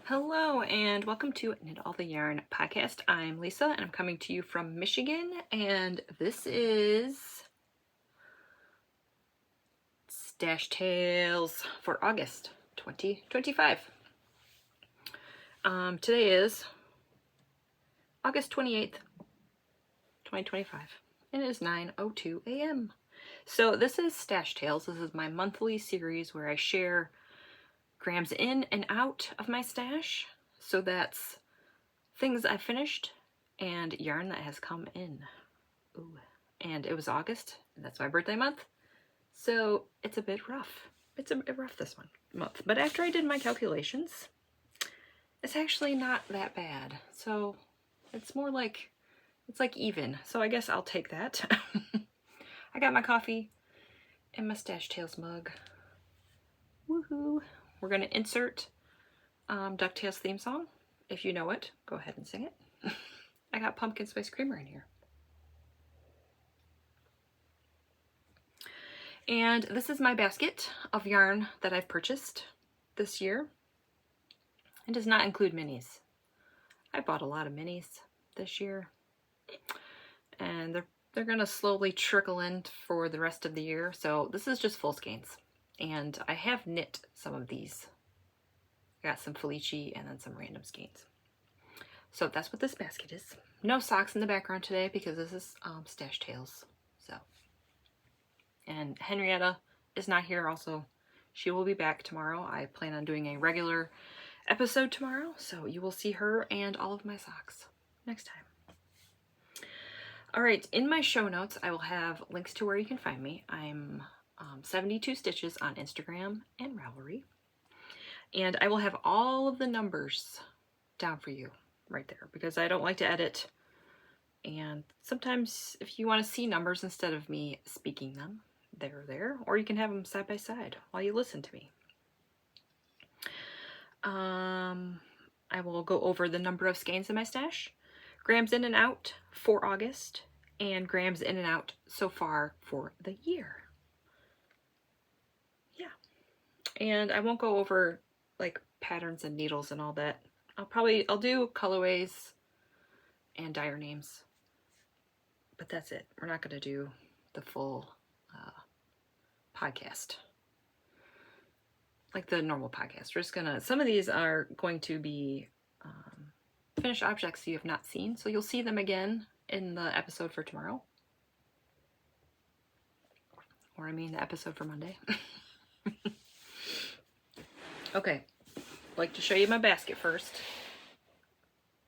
Hello and welcome to Knit All the Yarn podcast. I'm Lisa and I'm coming to you from Michigan, and this is Stash Tales for August 2025. Today is August 28th, 2025, and it is 9:02 a.m. So this is Stash Tales. This is my monthly series where I share grams in and out of my stash. So that's things I finished and yarn that has come in. Ooh. And it was August, and that's my birthday month. So it's a bit rough. It's a bit rough this month. But after I did my calculations, it's actually not that bad. So it's more like, it's like even. So I guess I'll take that. I got my coffee and my Stash Tales mug. Woohoo! We're going to insert DuckTales theme song. If you know it, go ahead and sing it. I got pumpkin spice creamer in here. And this is my basket of yarn that I've purchased this year. It does not include minis. I bought a lot of minis this year. And they're going to slowly trickle in for the rest of the year. So this is just full skeins. And I have knit some of these. I got some Felici and then some random skeins. So that's what this basket is. No socks in the background today because this is Stash Tales. So, and Henrietta is not here also. She will be back tomorrow. I plan on doing a regular episode tomorrow. So you will see her and all of my socks next time. All right, in my show notes, I will have links to where you can find me. I'm 72 Stitches on Instagram and Ravelry. And I will have all of the numbers down for you right there because I don't like to edit. And sometimes if you want to see numbers instead of me speaking them, they're there. Or you can have them side by side while you listen to me. I will go over the number of skeins in my stash, grams in and out for August, and grams in and out so far for the year. And I won't go over like patterns and needles and all that. I'll do colorways and dyer names, but that's it. We're not going to do the full podcast like the normal podcast. We're just gonna, some of these are going to be finished objects you have not seen, so you'll see them again in the episode for tomorrow, or I mean the episode for Monday. Okay, I'd like to show you my basket first.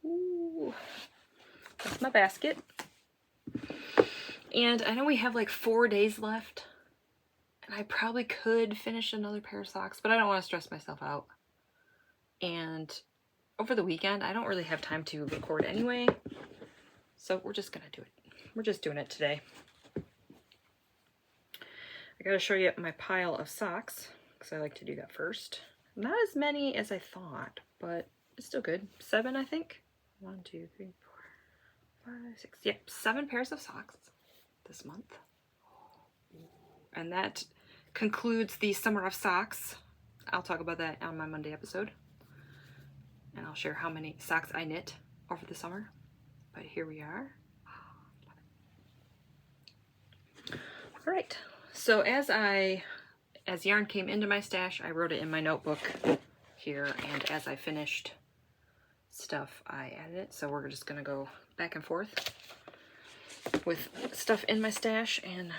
Ooh, that's my basket. And I know we have like 4 days left, and I probably could finish another pair of socks, but I don't want to stress myself out. And over the weekend, I don't really have time to record anyway, so we're just gonna do it. We're just doing it today. I gotta show you my pile of socks, because I like to do that first. Not as many as I thought, but it's still good. 7, I think. 1, 2, 3, 4, 5, 6. Yep, 7 pairs of socks this month. And that concludes the summer of socks. I'll talk about that on my Monday episode. And I'll share how many socks I knit over the summer. But here we are. All right. So as yarn came into my stash, I wrote it in my notebook here, and as I finished stuff, I added it. So we're just gonna go back and forth with stuff in my stash and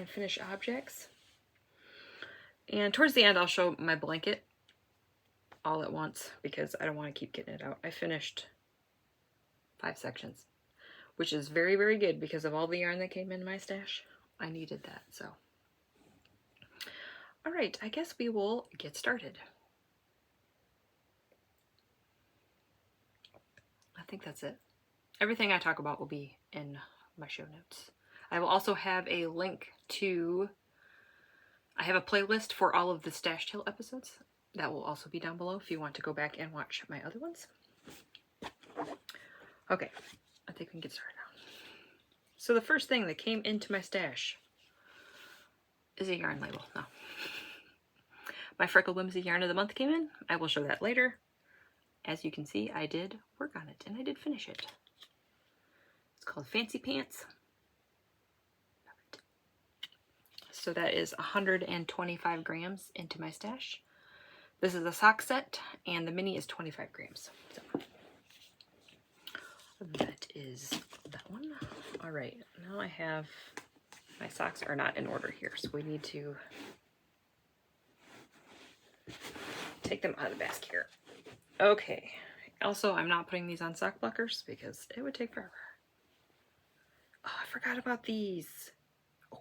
finish objects. And towards the end, I'll show my blanket all at once because I don't want to keep getting it out. I finished 5 sections, which is very, very good because of all the yarn that came in my stash. I needed that, so. All right, I guess we will get started. I think that's it. Everything I talk about will be in my show notes. I will also have a link to, I have a playlist for all of the Stash Tale episodes. That will also be down below if you want to go back and watch my other ones. Okay, I think we can get started now. So the first thing that came into my stash is a yarn label. No. My Freckled Whimsy yarn of the month came in. I will show that later. as you can see, I did work on it and I did finish it. It's called Fancy Pants. So that is 125 grams into my stash. This is a sock set and the mini is 25 grams. So that is that one. All right, now I have, my socks are not in order here, so we need to take them out of the basket here. Okay, also I'm not putting these on sock blockers because it would take forever. Oh, I forgot about these. Oh.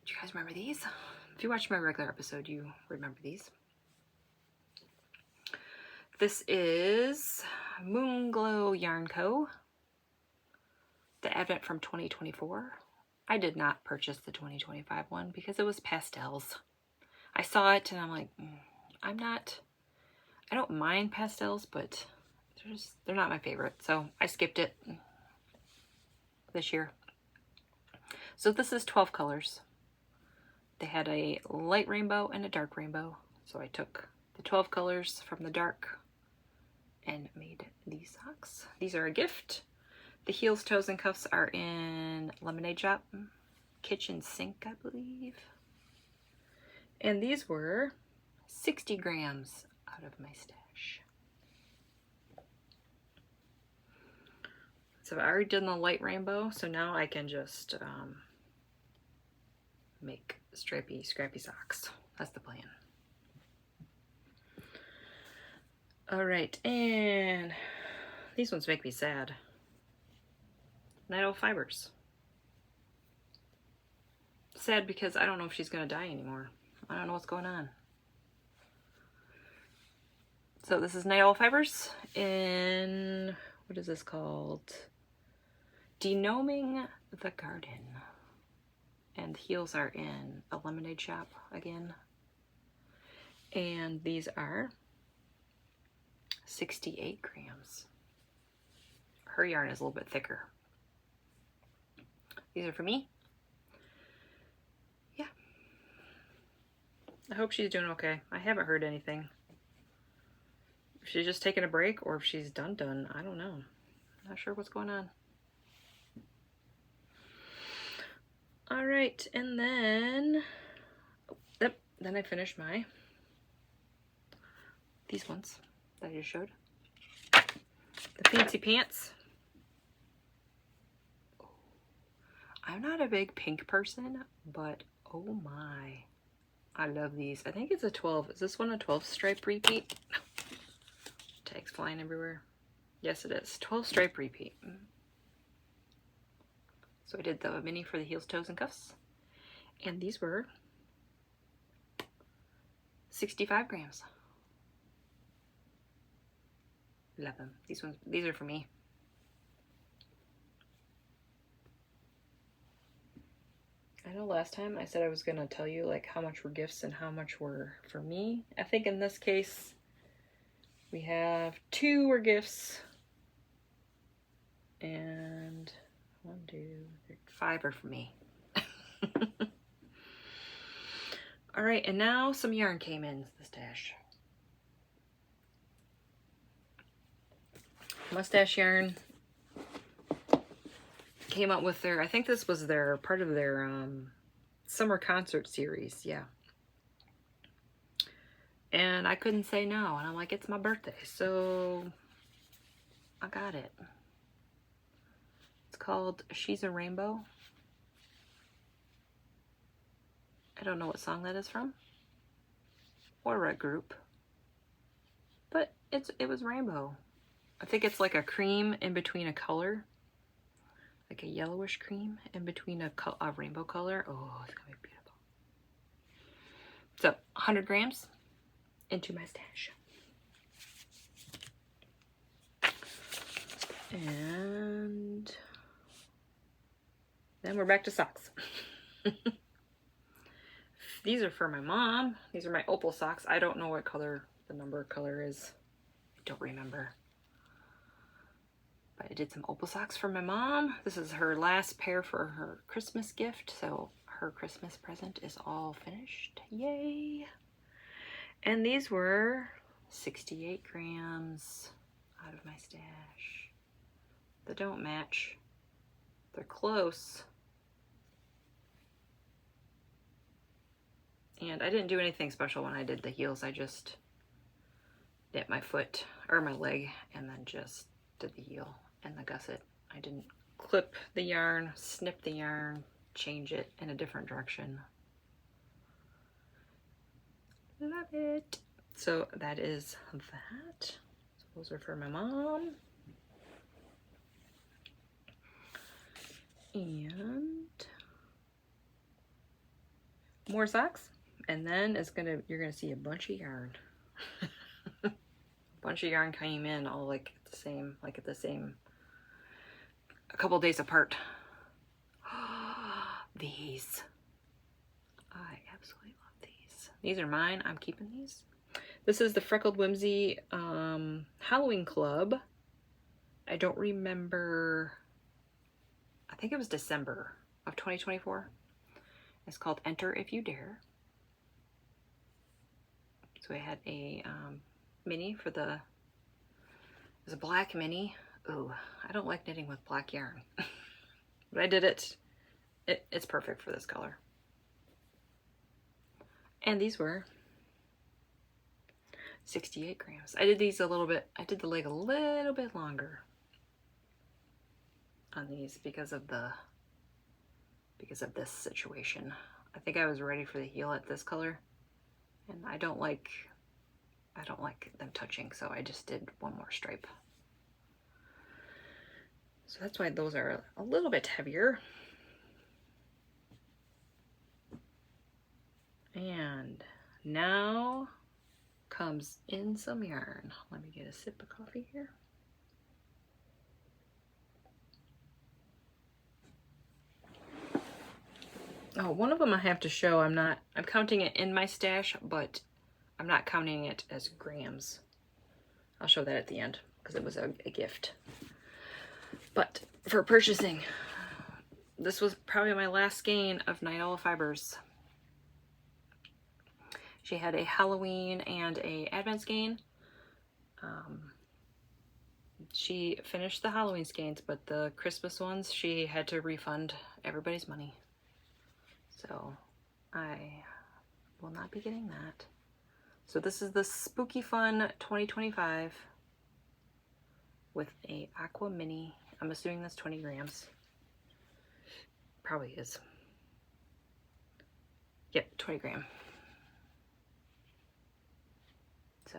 Do you guys remember these? If you watch my regular episode, you remember these. This is Moonglow Yrn Co. The Advent from 2024. I did not purchase the 2025 one because it was pastels. I saw it and I'm like, I don't mind pastels, but they're not my favorite. So I skipped it this year. So this is 12 colors. They had a light rainbow and a dark rainbow. So I took the 12 colors from the dark and made these socks. These are a gift. The heels, toes, and cuffs are in Lemonade Shop. Kitchen sink, I believe. And these were 60 grams out of my stash. So I already done the light rainbow, so now I can just make stripy, scrappy socks. That's the plan. All right, and these ones make me sad. Night Owl Fibers. Sad because I don't know if she's gonna die anymore. I don't know what's going on. So this is Night Owl Fibers in, what is this called? Denoming the Garden. And the heels are in a Lemonade Shop again. And these are 68 grams. Her yarn is a little bit thicker. These are for me. Yeah. I hope she's doing okay. I haven't heard anything. If she's just taking a break or if she's done, I don't know. Not sure what's going on. All right, and then, then I finished these ones that I just showed. The Fancy Pants. I'm not a big pink person, but oh my, I love these. I think it's a 12. Is this one a 12 stripe repeat? Tags flying everywhere. Yes, it is. 12 stripe repeat. So I did the mini for the heels, toes, and cuffs. And these were 65 grams. Love them. These are for me. I know last time I said I was gonna tell you like how much were gifts and how much were for me. I think in this case we have 2 were gifts and 1, 2, 3, 5 are for me. All right, and now some yarn came in the stash. Mustache Yarn came out with their, I think this was their part of their summer concert series, yeah. And I couldn't say no, and I'm like, it's my birthday, so I got it. It's called She's a Rainbow. I don't know what song that is from, or what group, but it was rainbow. I think it's like a cream in between a color, like a yellowish cream in between a rainbow color. Oh, it's gonna be beautiful. So 100 grams into my stash. And then we're back to socks. These are for my mom. These are my Opal socks. I don't know what color the number color is. I don't remember. But I did some Opal socks for my mom. This is her last pair for her Christmas gift. So her Christmas present is all finished. Yay! And these were 68 grams out of my stash. They don't match. They're close. And I didn't do anything special when I did the heels. I just knit my foot or my leg and then just did the heel and the gusset. I didn't clip the yarn, snip the yarn, change it in a different direction. Love it. So that is that. So those are for my mom. And more socks. And then you're gonna see a bunch of yarn. A bunch of yarn came in all like at the same, a couple days apart. These. I absolutely love these. These are mine. I'm keeping these. This is the Freckled Whimsy Halloween Club. I don't remember. I think it was December of 2024. It's called Enter If You Dare. So I had a mini for the, it was a black mini. Ooh, I don't like knitting with black yarn. But I did it. It's perfect for this color. And these were 68 grams. I did these a little bit, I did the leg a little bit longer on these because of this situation. I think I was ready for the heel at this color, and I don't like them touching, so I just did one more stripe. So that's why those are a little bit heavier. And now comes in some yarn. Let me get a sip of coffee here. Oh, one of them I have to show. I'm counting it in my stash, but I'm not counting it as grams. I'll show that at the end because it was a gift. But for purchasing, this was probably my last skein of Night Owl Fibers. She had a Halloween and a Advent skein. She finished the Halloween skeins, but the Christmas ones, she had to refund everybody's money. So I will not be getting that. So this is the Spooky Fun 2025 with a Aqua Mini. I'm assuming that's 20 grams. Probably is. Yep, 20 gram. So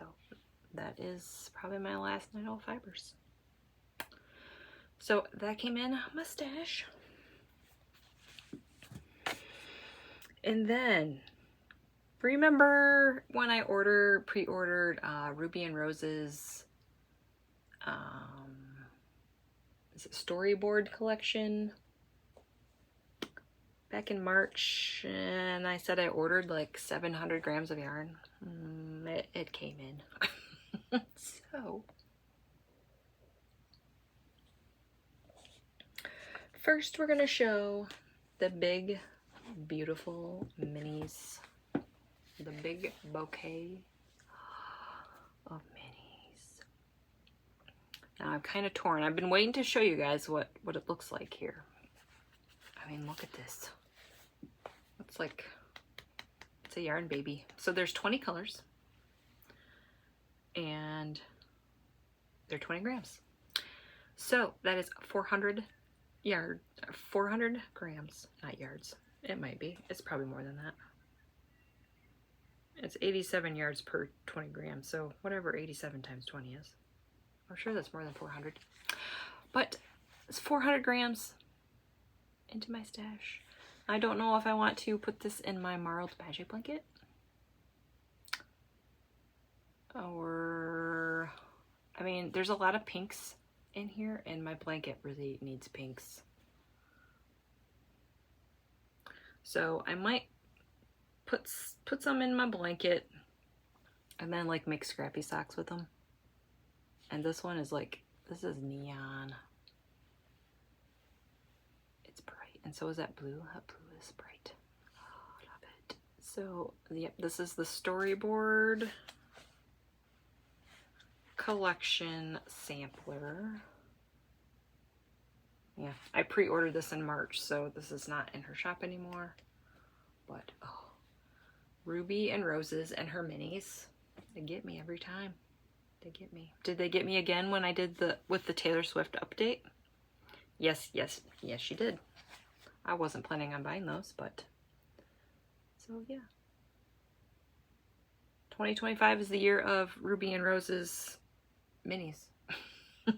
that is probably my last Night Owl Fibers. So that came in my stash. And then, remember when I pre-ordered Ruby and Rose's is it storyboard collection back in March, and I said I ordered like 700 grams of yarn. It came in. So first we're gonna show the big beautiful minis, the big bouquet of minis. Now I'm kind of torn. I've been waiting to show you guys what it looks like here. I mean, look at this. It's a yarn baby. So there's 20 colors and they're 20 grams. So that is 400 grams, not yards. It might be. It's probably more than that. It's 87 yards per 20 grams. So whatever 87 times 20 is. I'm sure that's more than 400. But it's 400 grams into my stash. I don't know if I want to put this in my Marled magic blanket. Or, I mean, there's a lot of pinks in here and my blanket really needs pinks. So I might put some in my blanket and then like make scrappy socks with them. And this one is like, this is neon. It's bright. And so is that blue. That blue is bright. Oh, I love it. So, yep, this is the storyboard collection sampler. Yeah, I pre-ordered this in March, so this is not in her shop anymore. But, oh, Ruby and Roses and her minis. They get me every time. They get me. Did they get me again when I did with the Taylor Swift update? Yes, she did. I wasn't planning on buying those, but so yeah. 2025 is the year of Ruby and Rose's minis. Oh,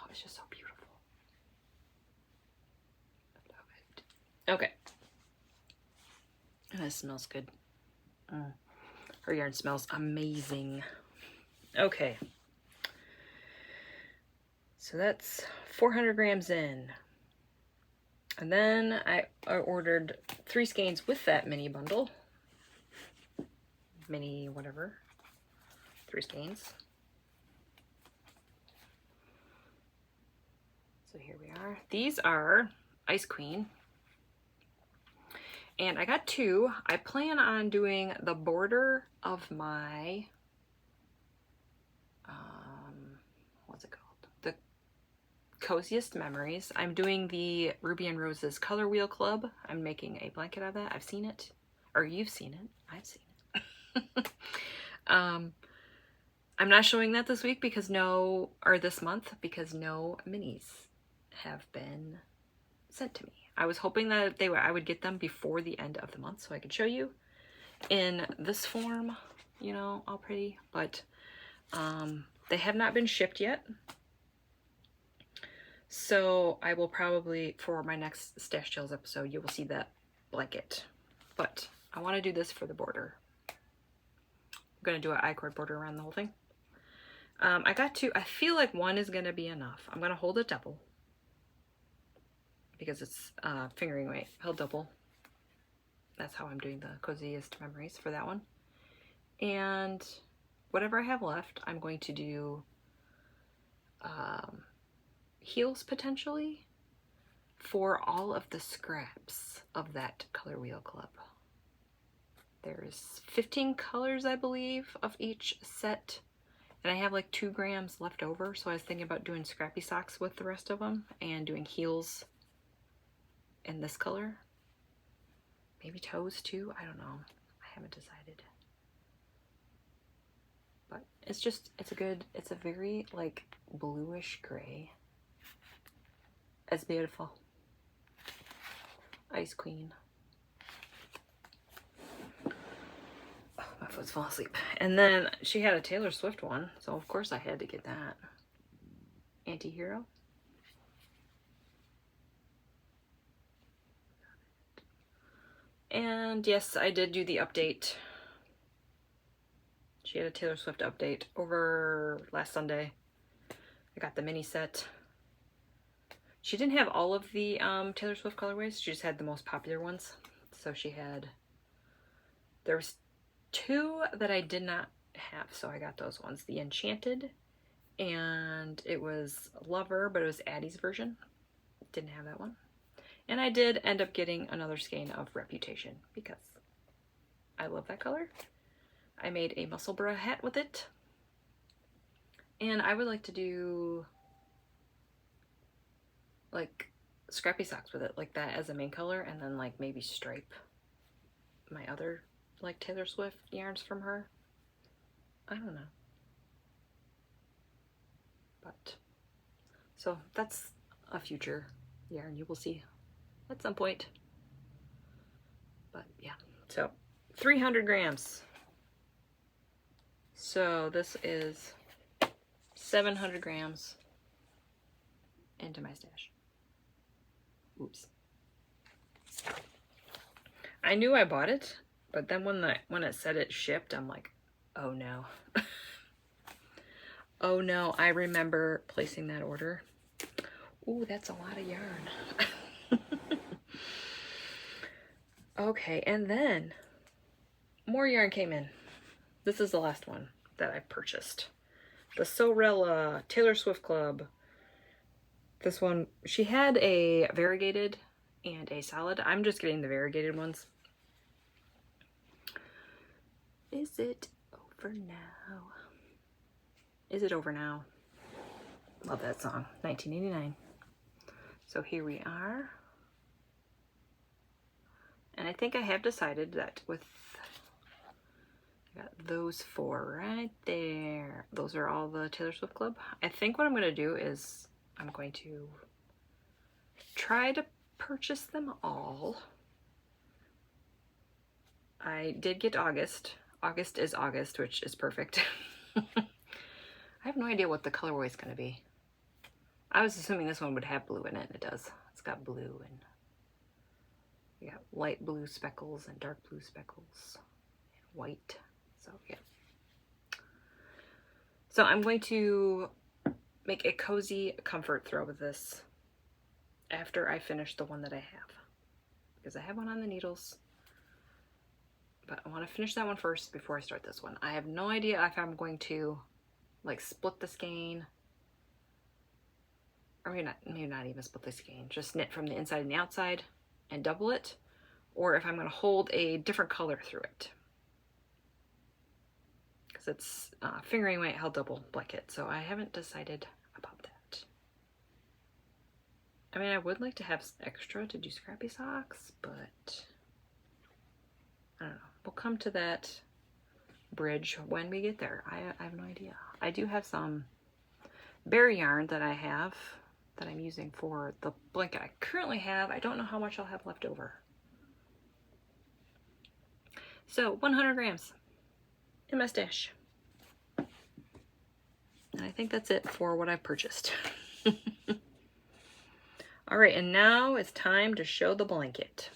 it's just so beautiful. I love it. Okay. And it smells good. Her yarn smells amazing. Okay. So that's 400 grams in. And then I ordered 3 skeins with that mini bundle. Mini whatever. 3 skeins. So here we are. These are Ice Queen. And I got 2. I plan on doing the border of my, what's it called? The Coziest Memories. I'm doing the Ruby and Roses Color Wheel Club. I'm making a blanket out of that. I've seen it. Or you've seen it. I've seen it. I'm not showing that this week because this month, because no minis have been sent to me. I was hoping that I would get them before the end of the month so I could show you in this form, you know, all pretty, but they have not been shipped yet. So I will probably, for my next Stash Tales episode, you will see that blanket. But I want to do this for the border. I'm going to do an I-cord border around the whole thing. I got 2. I feel like 1 is going to be enough. I'm going to hold it double. Because it's fingering weight, held double. That's how I'm doing the Coziest Memories for that one. And whatever I have left, I'm going to do heels potentially for all of the scraps of that Color Wheel Club. There's 15 colors, I believe, of each set. And I have like 2 grams left over, so I was thinking about doing scrappy socks with the rest of them and doing heels in this color. Maybe toes too, I don't know. I haven't decided. But it's a very like bluish gray. It's beautiful. Ice Queen. Oh, my foot's falling asleep. And then she had a Taylor Swift one, so of course I had to get that. Anti-Hero. And yes, I did do the update. She had a Taylor Swift update over last Sunday. I got the mini set. She didn't have all of the Taylor Swift colorways. She just had the most popular ones. So there was 2 that I did not have, so I got those ones. The Enchanted, and it was Lover, but it was Addie's version. Didn't have that one. And I did end up getting another skein of Reputation because I love that color. I made a muscle bra hat with it. And I would like to do like scrappy socks with it, like that as a main color, and then like maybe stripe my other like Taylor Swift yarns from her. I don't know. But so that's a future yarn you will see at some point. But yeah, so 300 grams. So this is 700 grams into my stash. Oops. I knew I bought it, but then when it said it shipped, I'm like, oh no. Oh no, I remember placing that order. Ooh, that's a lot of yarn. Okay, and then more yarn came in. This is the last one that I purchased. The Sewrella Taylor Swift Club. This one, she had a variegated and a solid. I'm just getting the variegated ones. Is it over now? Is it over now? Love that song, 1989. So here we are. And I think I have decided that with, I got those 4 right there. Those are all the Taylor Swift Club. I think what I'm going to do is I'm going to try to purchase them all. I did get August. August is August, which is perfect. I have no idea what the colorway is going to be. I was assuming this one would have blue in it, and it does. It's got blue, and we got light blue speckles and dark blue speckles and white. So yeah. So I'm going to make a cozy comfort throw with this after I finish the one that I have, because I have one on the needles, but I want to finish that one first before I start this one. I have no idea if I'm going to like split the skein, or maybe not even split the skein, just knit from the inside and the outside and double it, or if I'm going to hold a different color through it, because it's fingering weight held double blanket, so I haven't decided about that. I mean, I would like to have extra to do scrappy socks, but I don't know. We'll come to that bridge when we get there. I have no idea. I do have some berry yarn that I have that I'm using for the blanket I currently have. I don't know how much I'll have left over. So 100 grams in my stash. And I think that's it for what I've purchased. All right, and now it's time to show the blanket.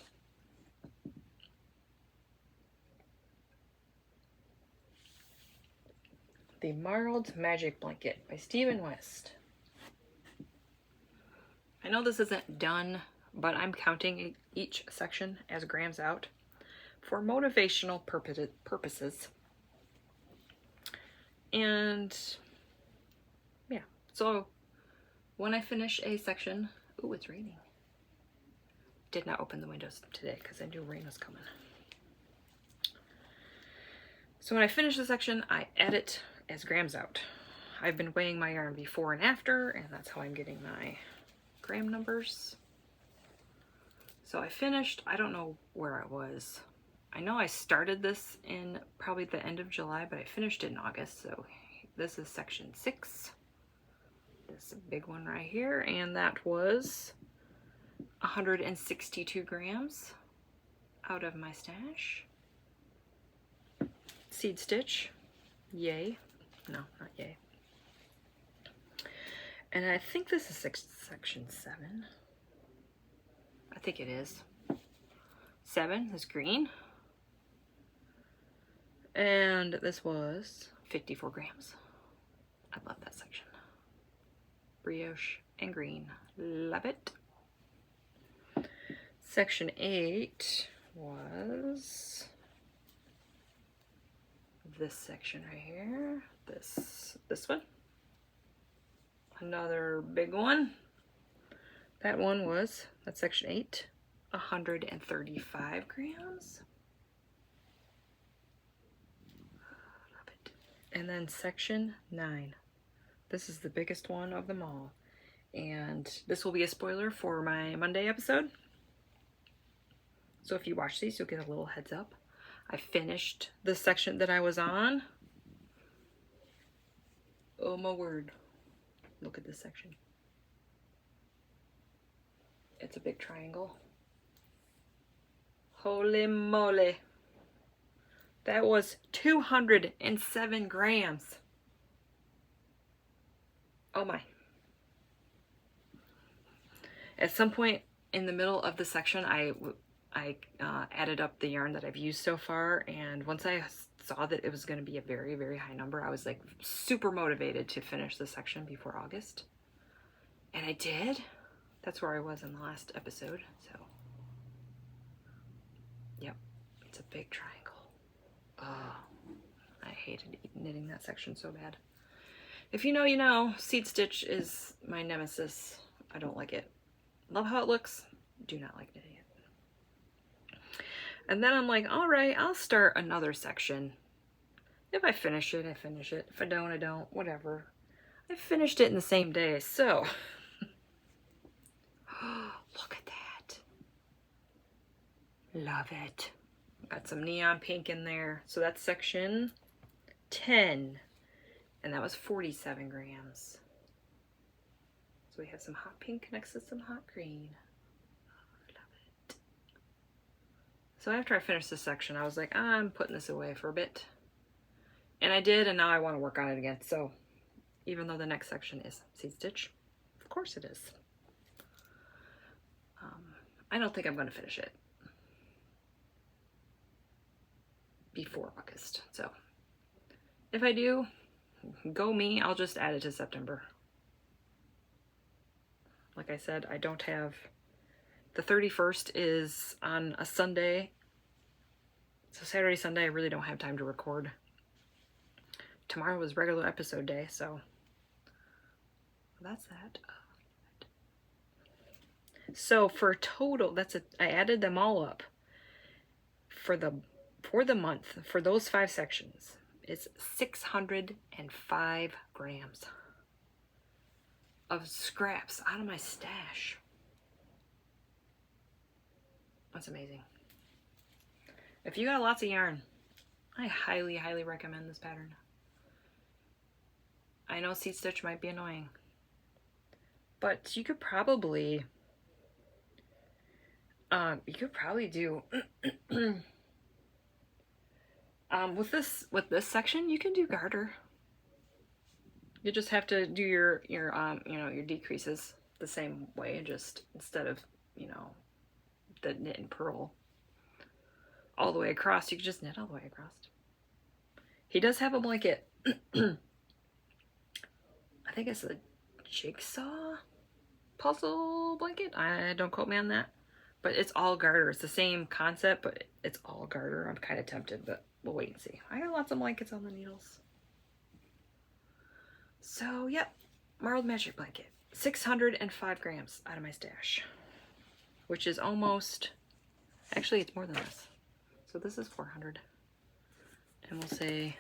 The Marled Magic Blanket by Stephen West. I know this isn't done, but I'm counting each section as grams out for motivational purposes. And yeah, so when I finish a section, ooh, it's raining. Did not open the windows today because I knew rain was coming. So when I finish the section, I add it as grams out. I've been weighing my yarn before and after, and that's how I'm getting my gram numbers. So I finished, I don't know where I was. I know I started this in probably the end of July, but I finished it in August. So this is section 6. This big one right here, and that was 162 grams out of my stash. Seed stitch, yay. No, not yay. And I think this is section 7. I think it is. 7 is green. And this was 54 grams. I love that section. Brioche and green. Love it. Section 8 was this section right here. This one. Another big one. That one was, that's section 8, 135 grams. Love it. And then section 9. This is the biggest one of them all. And this will be a spoiler for my Monday episode. So if you watch these, you'll get a little heads up. I finished the section that I was on. Oh my word. Look at this section. It's a big triangle. Holy moly. That was 207 grams. Oh my. At some point in the middle of the section, I added up the yarn that I've used so far, and once I saw that it was going to be a very, very high number, I was like super motivated to finish the section before August. And I did. That's where I was in the last episode. So, yep, it's a big triangle. Oh, I hated knitting that section so bad. If you know, you know. Seed stitch is my nemesis. I don't like it. Love how it looks. Do not like knitting it. And then I'm like, all right, I'll start another section If I finish it, I finish it. If I don't, I don't. Whatever. I finished it in the same day, so. Look at that. Love it. Got some neon pink in there. So that's section 10. And that was 47 grams. So we have some hot pink next to some hot green. Oh, I love it. So after I finished this section, I was like, I'm putting this away for a bit. And I did, and now I want to work on it again. So even though the next section is seed stitch, of course it is. I don't think I'm going to finish it before August. So if I do, go me, I'll just add it to September. Like I said, I don't have, the 31st is on a Sunday. So Saturday, Sunday, I really don't have time to record. Tomorrow was regular episode day, so that's that. So for total, I added them all up for the month, for those 5 sections. It's 605 grams of scraps out of my stash. That's amazing. If you got lots of yarn, I highly, highly recommend this pattern. I know seed stitch might be annoying, but you could probably do with this section, you can do garter. You just have to do your decreases the same way, just instead of, the knit and purl all the way across, you can just knit all the way across. He does have a blanket. I think it's a jigsaw puzzle blanket. Don't quote me on that. But it's all garter. It's the same concept, but it's all garter. I'm kind of tempted, but we'll wait and see. I got lots of blankets on the needles. So, yep. Marled magic blanket. 605 grams out of my stash. Which is almost... Actually, it's more than this. So this is 400. And we'll say...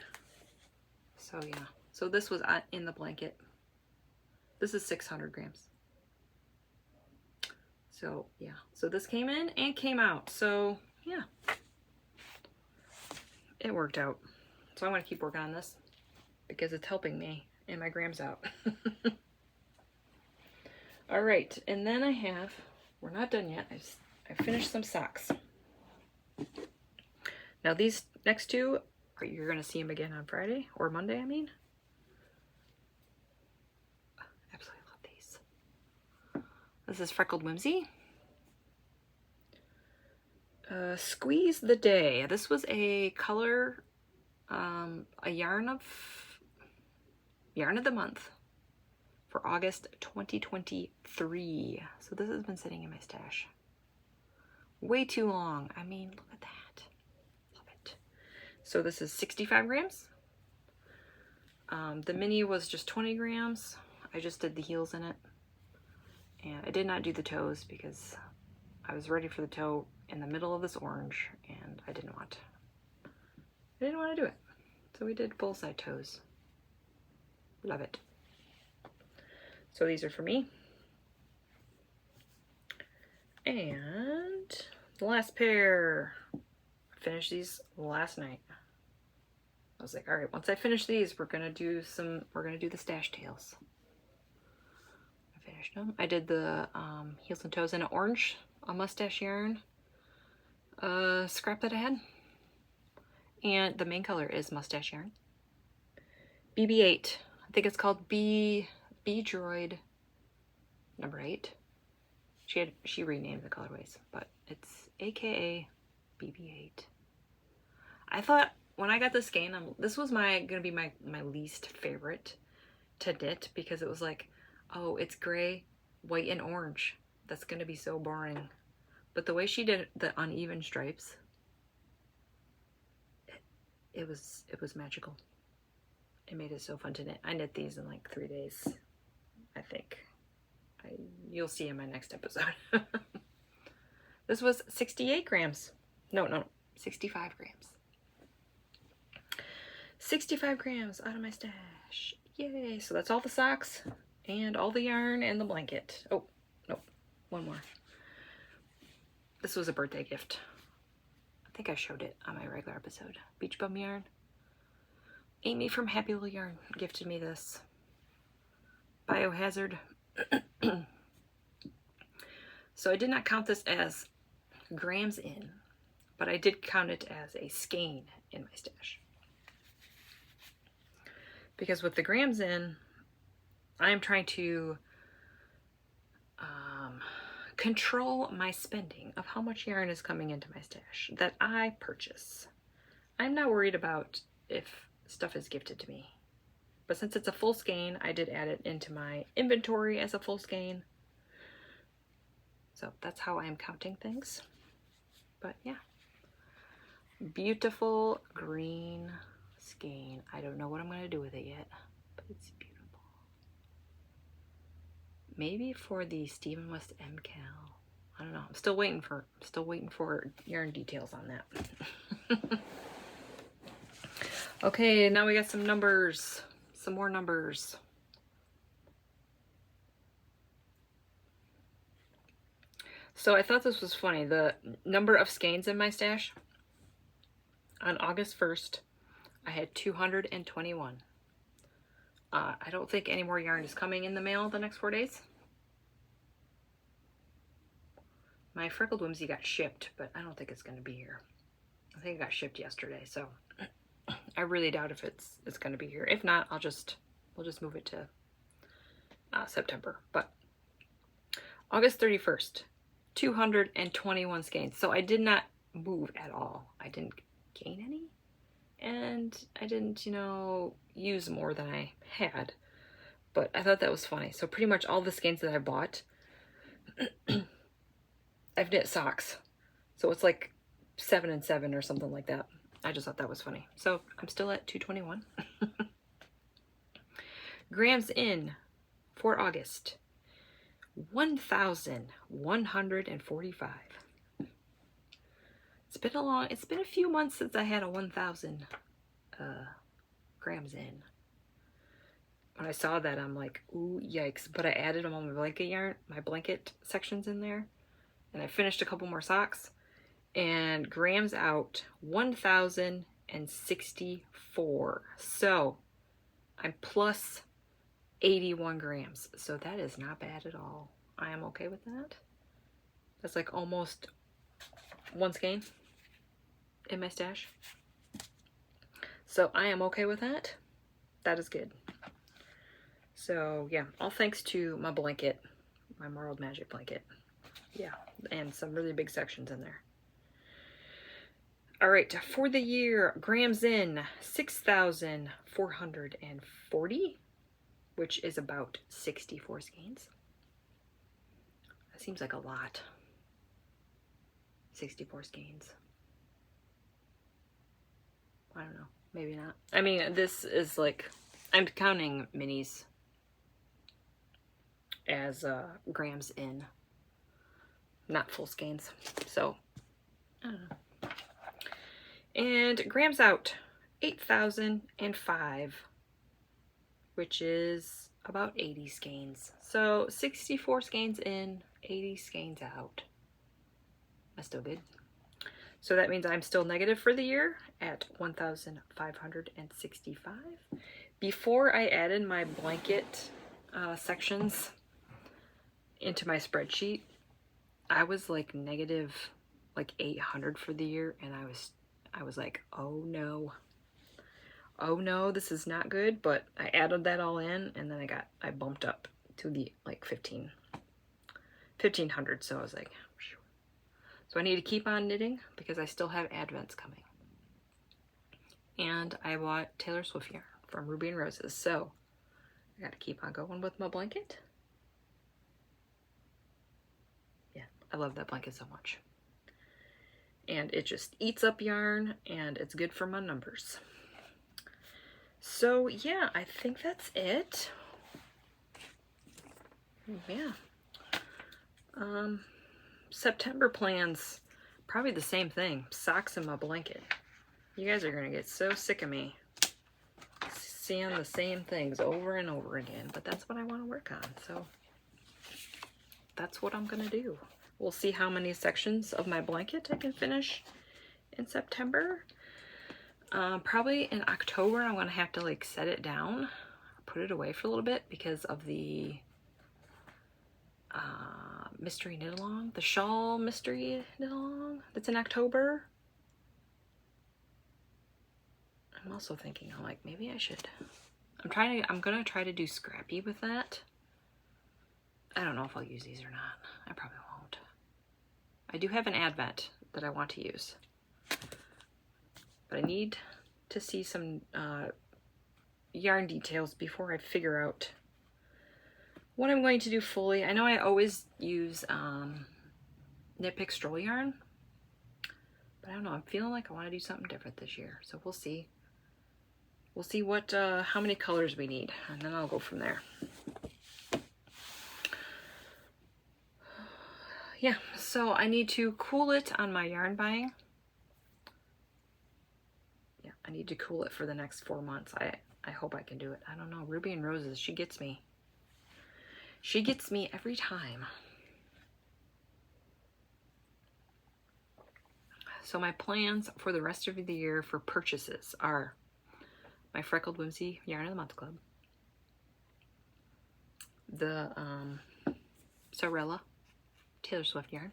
So, yeah. So this was in the blanket. This is 600 grams. So, yeah. So this came in and came out. So, yeah. It worked out. So I'm going to keep working on this because it's helping me and my grams out. All right. And then we're not done yet. I finished some socks. Now these next 2, you're going to see them again on Friday or Monday, I mean. Absolutely love these. This is Freckled Whimsy. Squeeze the Day. This was a color, a yarn of the month for August 2023. So this has been sitting in my stash way too long. I mean, look at that. Love it. So this is 65 grams. The mini was just 20 grams. I just did the heels in it. And I did not do the toes because I was ready for the toe in the middle of this orange and I didn't want to do it. So we did full side toes. Love it. So these are for me. And the last pair, I finished these last night. I was like, all right, once I finish these, we're gonna do the stash tails. I finished them. I did the heels and toes in an orange, a mustache yarn scrap that I had. And the main color is mustache yarn. BB8. I think it's called B Droid number 8. She renamed the colorways, but it's AKA BB8. I thought when I got this skein, this was gonna be my least favorite to knit because it was like, oh, it's gray, white, and orange. That's gonna be so boring. But the way she did the uneven stripes, it was magical. It made it so fun to knit. I knit these in like 3 days, I think. You'll see in my next episode. This was 68 grams. No, 65 grams. 65 grams out of my stash. Yay! So that's all the socks and all the yarn and the blanket. Oh, no, one more. This was a birthday gift. I think I showed it on my regular episode. Beach Bum yarn. Amy from Happy Little Yarn gifted me this. Biohazard. So I did not count this as grams in, but I did count it as a skein in my stash. Because with the grams in, I'm trying to control my spending of how much yarn is coming into my stash that I purchase. I'm not worried about if stuff is gifted to me. But since it's a full skein, I did add it into my inventory as a full skein. So that's how I'm counting things. But yeah. Beautiful green skein. I don't know what I'm going to do with it yet, but it's beautiful. Maybe for the Stephen West MCal. I don't know. I'm still waiting for yarn details on that. Okay, now we got some numbers. Some more numbers. So I thought this was funny. The number of skeins in my stash. On August 1st, I had 221. I don't think any more yarn is coming in the mail the next 4 days. My Freckled Whimsy got shipped, but I don't think it's going to be here. I think it got shipped yesterday, so I really doubt if it's going to be here. If not, we'll just move it to September. But August 31st, 221 skeins. So I did not move at all. I didn't gain any, and I didn't, use more than I had. But I thought that was funny. So pretty much all the skeins that I bought, I've knit socks. So it's like 7 and 7 or something like that. I just thought that was funny. So I'm still at 221. Grams in for August, 1,145. It's been a few months since I had a 1,000 grams in. When I saw that, I'm like, ooh, yikes. But I added them on my blanket yarn, my blanket sections in there. And I finished a couple more socks. And grams out 1,064. So I'm plus 81 grams. So that is not bad at all. I am okay with that. That's like almost one skein in my stash. So I am okay with that. That is good. So yeah, all thanks to my blanket, my Marled Magic blanket. Yeah, and some really big sections in there. All right, for the year, grams in 6,440, which is about 64 skeins. That seems like a lot. 64 skeins. I don't know, maybe not. I mean, this is like, I'm counting minis as grams in, not full skeins. So, I don't know. And grams out, 8,005, which is about 80 skeins. So 64 skeins in, 80 skeins out. That's still good. So that means I'm still negative for the year at 1,565. Before I added my blanket sections into my spreadsheet, I was like negative like 800 for the year, and I was like, oh no, this is not good. But I added that all in, and then I bumped up to the like 1,500. So I was like, phew. So I need to keep on knitting because I still have Advents coming. And I bought Taylor Swift yarn from Ruby and Roses, so I got to keep on going with my blanket. Yeah, I love that blanket so much. And it just eats up yarn, and it's good for my numbers. So yeah, I think that's it. Yeah. September plans, probably the same thing. Socks and my blanket. You guys are gonna get so sick of me seeing the same things over and over again, but that's what I want to work on. So that's what I'm going to do. We'll see how many sections of my blanket I can finish in September. Probably in October, I'm going to have to like set it down, put it away for a little bit because of the mystery knit along, the shawl mystery knit along that's in October. I'm also thinking, I'm like, maybe I should, I'm gonna try to do scrappy with that. I don't know if I'll use these or not. I probably won't. I do have an advent that I want to use, but I need to see some yarn details before I figure out what I'm going to do fully. I know I always use Knit Pick Stroll yarn, but I don't know, I'm feeling like I want to do something different this year, so we'll see. We'll see what how many colors we need, and then I'll go from there. Yeah, so I need to cool it on my yarn buying. Yeah, I need to cool it for the next 4 months. I hope I can do it. I don't know. Ruby and Roses, she gets me. She gets me every time. So my plans for the rest of the year for purchases are my Freckled Whimsy Yarn of the Month Club, the Sewrella Taylor Swift yarn,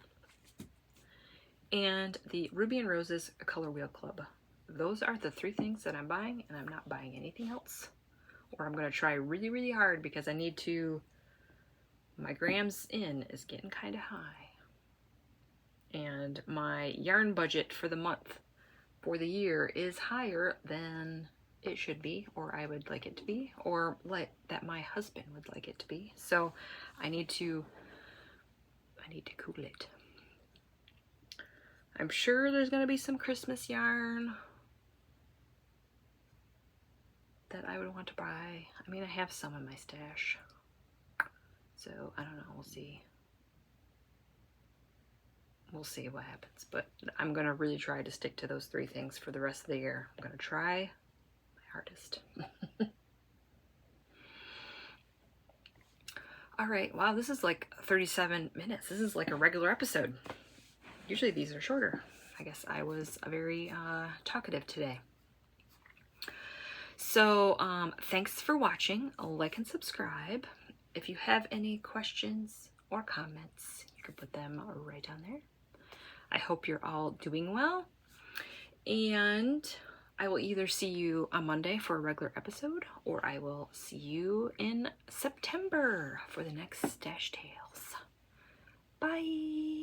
and the Ruby and Roses Color Wheel Club. Those are the 3 things that I'm buying, and I'm not buying anything else. Or I'm going to try really, really hard because I need to, my grams in is getting kind of high. And my yarn budget for the month, for the year, is higher than it should be, or I would like it to be, or like that my husband would like it to be. So I need to cool it. I'm sure there's going to be some Christmas yarn that I would want to buy. I mean, I have some in my stash, so I don't know, we'll see. We'll see what happens, but I'm going to really try to stick to those 3 things for the rest of the year. I'm going to try my hardest. All right, wow, this is like 37 minutes. This is like a regular episode. Usually these are shorter. I guess I was very talkative today. So thanks for watching. Like and subscribe. If you have any questions or comments, you can put them right down there. I hope you're all doing well, and I will either see you on Monday for a regular episode, or I will see you in September for the next Stash Tales. Bye!